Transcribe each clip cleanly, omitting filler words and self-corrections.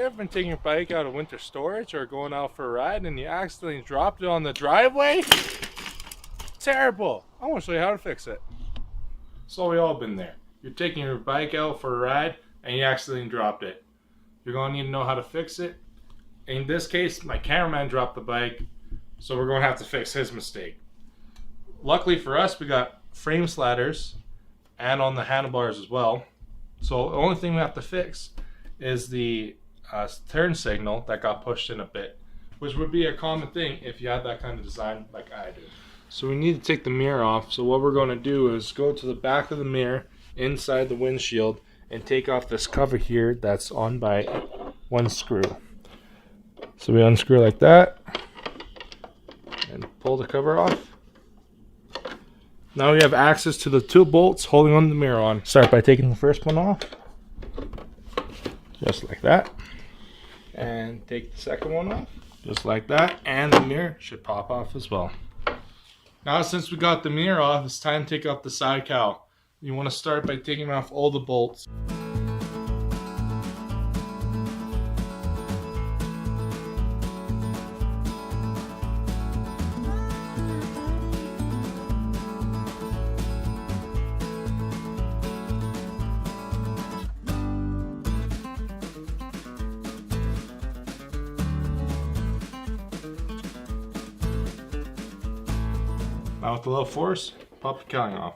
You ever been taking your bike out of winter storage or going out for a ride and you accidentally dropped it on the driveway? Terrible. I want to show you how to fix it. So we all been there. You're taking your bike out for a ride and you accidentally dropped it. You're going to need to know how to fix it. In this case, my cameraman dropped the bike, so we're going to have to fix his mistake. Luckily for us, we got frame slatters and on the handlebars as well. So the only thing we have to fix is the turn signal that got pushed in a bit, which would be a common thing if you had that kind of design like I do. So we need to take the mirror off. So what we're going to do is go to the back of the mirror inside the windshield and take off this cover here that's on by one screw. So we unscrew like that and pull the cover off. Now we have access to the two bolts holding on the mirror on. Start by taking the first one off, just like that, and take the second one off, just like that, and the mirror should pop off as well. Now since we got the mirror off, it's time to take off the side cowl. You want to start by taking off all the bolts. Now with a little force, pop the cowling off.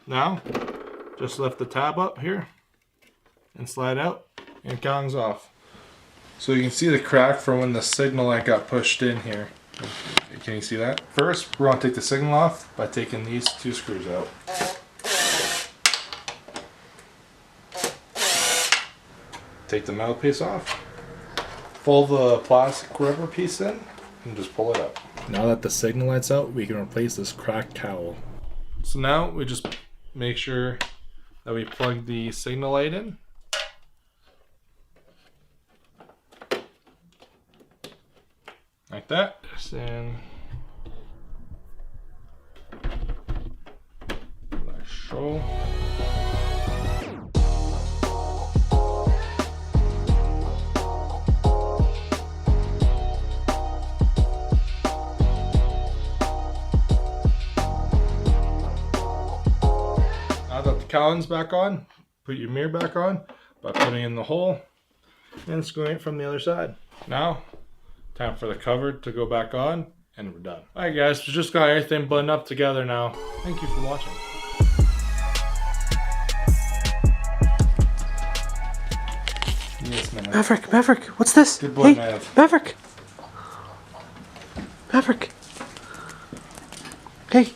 Now, just lift the tab up here and slide out, and cowling's off. So you can see the crack from when the signal light got pushed in here. Can you see that? First, we're going to take the signal off by taking these two screws out. Take the metal piece off. Fold the plastic rubber piece in and just pull it up. Now that the signal light's out, we can replace this cracked cowl. So now we just make sure that we plug the signal light in. Like that. And let's show. Now that the cowling's back on, put your mirror back on by putting in the hole and screwing it from the other side. Now, time for the cover to go back on, and we're done. Alright guys, we just got everything buttoned up together now. Thank you for watching. Yes, man. Maverick, what's this? Good boy, hey, Mav. Maverick. Hey.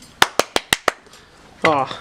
Aw.